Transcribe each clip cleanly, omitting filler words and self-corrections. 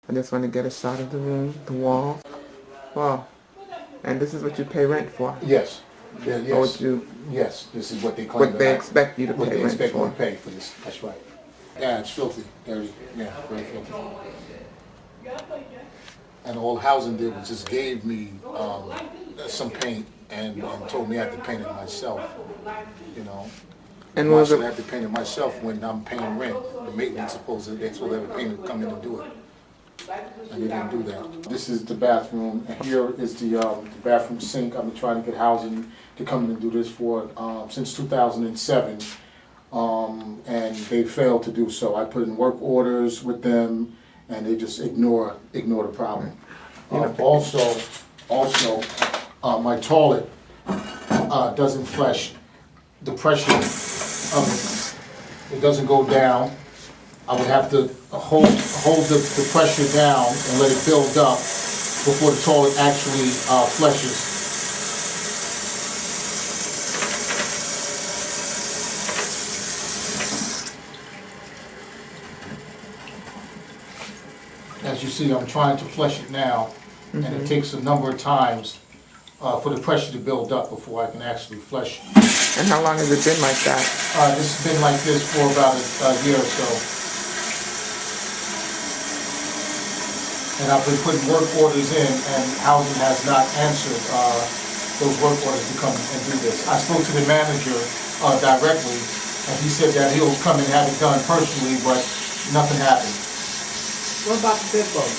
I just want to get a shot of the room, the wall. Wow. And this is what you pay rent for? Yes. Yeah, yes. Or would you, yes, this is what they claim. what they expect you to what pay they rent expect for. me to pay for this. That's right. Yeah, it's filthy, dirty. Yeah, very filthy. And all housing did was just gave me some paint and told me I had to paint it myself. You know. And Why was should it, I have to paint it myself when I'm paying rent? The maintenance supposedly they're supposed to have a painter come in and do it. And they didn't do that. This is the bathroom, and here is the bathroom sink. I've been trying to get housing to come in and do this for since 2007, and they failed to do so. I put in work orders with them, and they just ignore the problem. Also, my toilet doesn't flush. The pressure of it doesn't go down. I would have to hold the pressure down and let it build up before the toilet actually flushes. As you see, I'm trying to flush it now, and it takes a number of times for the pressure to build up before I can actually flush. and how long has it been like that? This has been like this for about a year or so. And I've been putting work orders in, and housing has not answered those work orders to come and do this. I spoke to the manager directly, and he said that he'll come and have it done personally, but nothing happened. What about the bed bugs?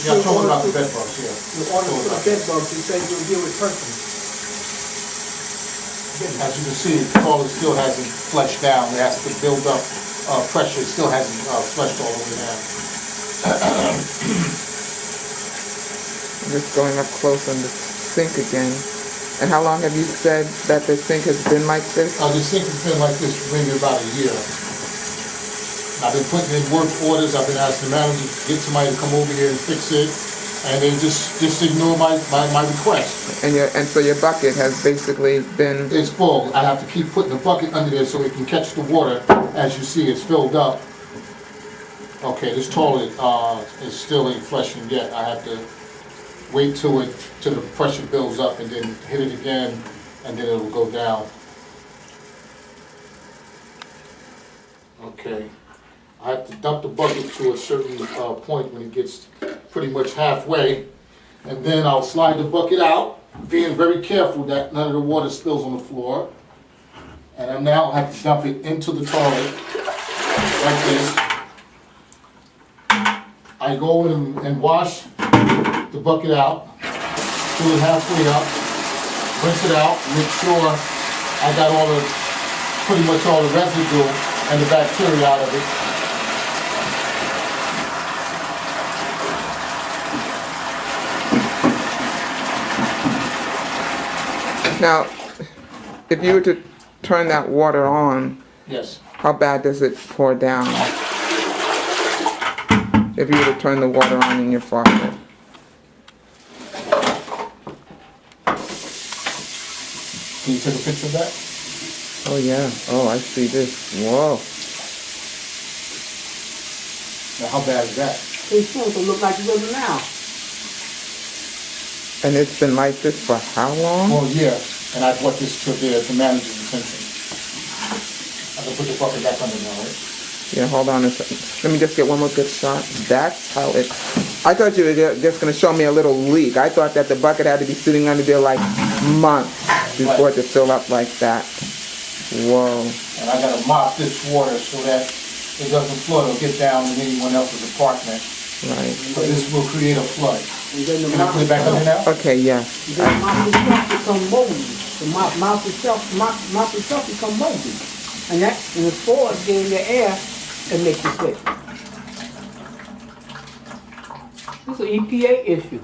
Yeah, I told him about the bed bugs, yeah. You ordered for the bed bugs, you said you'll deal with personally. As you can see, the toilet still hasn't flushed down. It has to build up pressure. It still hasn't flushed all the way down. Just going up close on the sink again. And how long have you said that the sink has been like this? The sink has been like this for maybe about a year. I've been putting in work orders. I've been asking the manager to get somebody to come over here and fix it, and they just ignore my request. And so your bucket has basically been... It's full. I have to keep putting the bucket under there so it can catch the water. As you see, it's filled up. Okay, this toilet is still ain't flushing yet. I have to wait till the pressure builds up and then hit it again, and then it'll go down. Okay. I have to dump the bucket to a certain point when it gets pretty much halfway, and then I'll slide the bucket out, being very careful that none of the water spills on the floor. And I now have to dump it into the toilet like this. I go in and wash the bucket out, fill it halfway up, rinse it out, make sure I got pretty much all the residue and the bacteria out of it. Now, if you were to turn that water on, Yes. how bad does it pour down? If you were to turn the water on in your faucet. Can you take a picture of that? Oh yeah. Oh, I see this. Whoa. Now, how bad is that? It's supposed to look like it does now. And it's been like this for how long? Well, yeah, and I brought this to the manager's attention. I can put the bucket back under now, right? Yeah, hold on a second. Let me just get one more good shot. That's how it... I thought you were just going to show me a little leak. I thought that the bucket had to be sitting under there like months before it to fill up like that. Whoa. And I gotta mop this water so that it doesn't flood or get down in anyone else's apartment. Right. So this will create a flood. And then the Can I put it back under now? Okay, yeah. The mouth itself become moldy. The mouth itself become moldy. And the spores get in the air and make you sick. This is an EPA issue.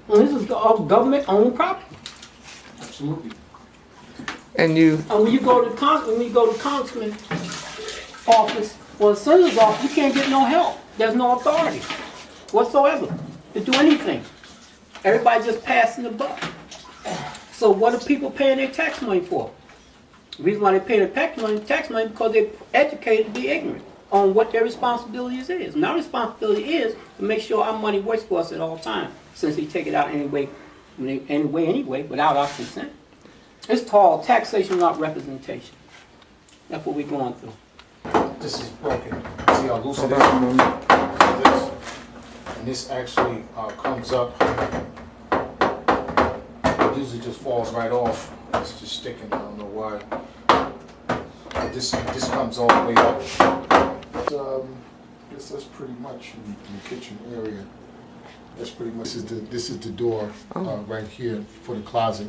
And this is government-owned property. Absolutely. And when you go to Congressman's office or the senator's office, you can't get no help. There's no authority whatsoever to do anything. Everybody just passing the buck. So what are people paying their tax money for? The reason why they pay their tax money because they're educated to be ignorant. on what their responsibilities is. And our responsibility is to make sure our money works for us at all times, since they take it out anyway, without our consent. It's called taxation, not representation. That's what we're going through. This is broken. See how loose it is? This. And this actually comes up. It usually just falls right off. It's just sticking. I don't know why. But this comes all the way up. Guess that's pretty much in the kitchen area. That's pretty much this is the door right here for the closet,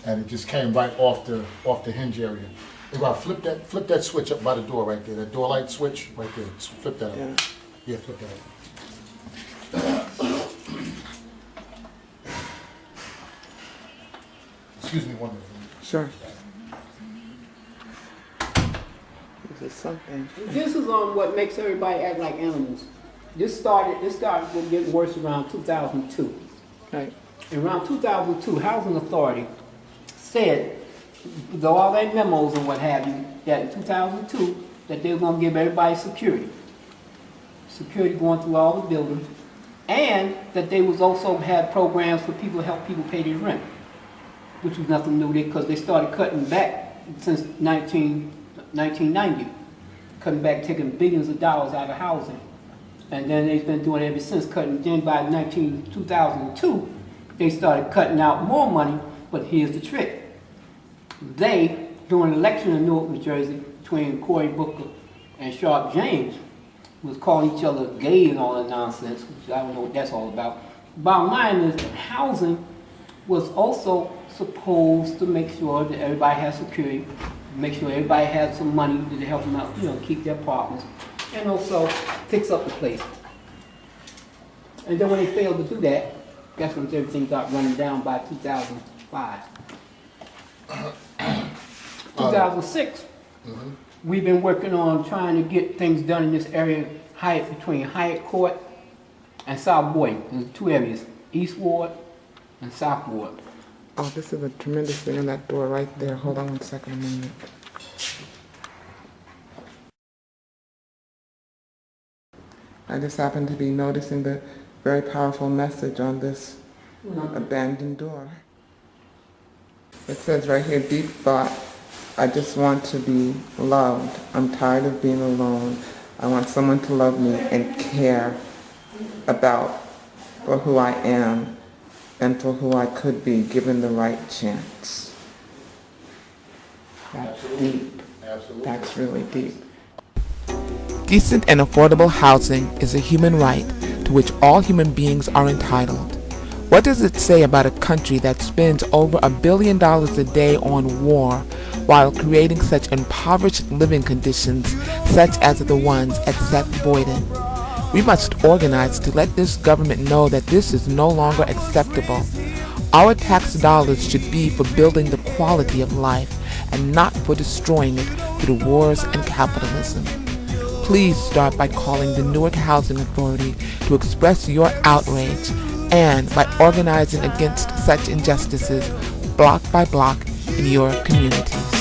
and it just came right off the hinge area. You gotta flip that switch up by the door right there. That door light switch right there. Flip that up. Yeah, flip that up. Excuse me 1 minute. Sure. This is something. This is on what makes everybody act like animals. This started getting worse around 2002. Right. And around 2002, Housing Authority said, with all their memos and what have you, that in 2002, that they were going to give everybody security. Security going through all the buildings. And that they was also had programs for people to help people pay their rent, which was nothing new because they started cutting back since 1990. Cutting back, taking billions of dollars out of housing. And then they've been doing it ever since, cutting. Then by 2002, they started cutting out more money, but here's the trick. They, during an election in Newark, New Jersey, between Cory Booker and Sharp James, was calling each other gay and all that nonsense, which I don't know what that's all about. Bottom line is, housing was also supposed to make sure that everybody has security, make sure everybody has some money to help them out, keep their apartments, and also fix up the place. And then when they failed to do that, that's when everything got running down by 2005. 2006, we've been working on trying to get things done in this area, between Hyatt Court and South Boyden. There's two areas, East Ward and South Ward. Oh, this is a tremendous thing on that door right there. Hold on 1 second, a moment. I just happened to be noticing the very powerful message on this abandoned door. It says right here, deep thought, I just want to be loved. I'm tired of being alone. I want someone to love me and care about for who I am and for who I could be given the right chance. That's deep. Absolutely. That's really deep. Decent and affordable housing is a human right to which all human beings are entitled. What does it say about a country that spends over $1 billion a day on war while creating such impoverished living conditions such as the ones at Seth Boyden? We must organize to let this government know that this is no longer acceptable. Our tax dollars should be for building the quality of life and not for destroying it through wars and capitalism. Please start by calling the Newark Housing Authority to express your outrage and by organizing against such injustices block by block in your communities.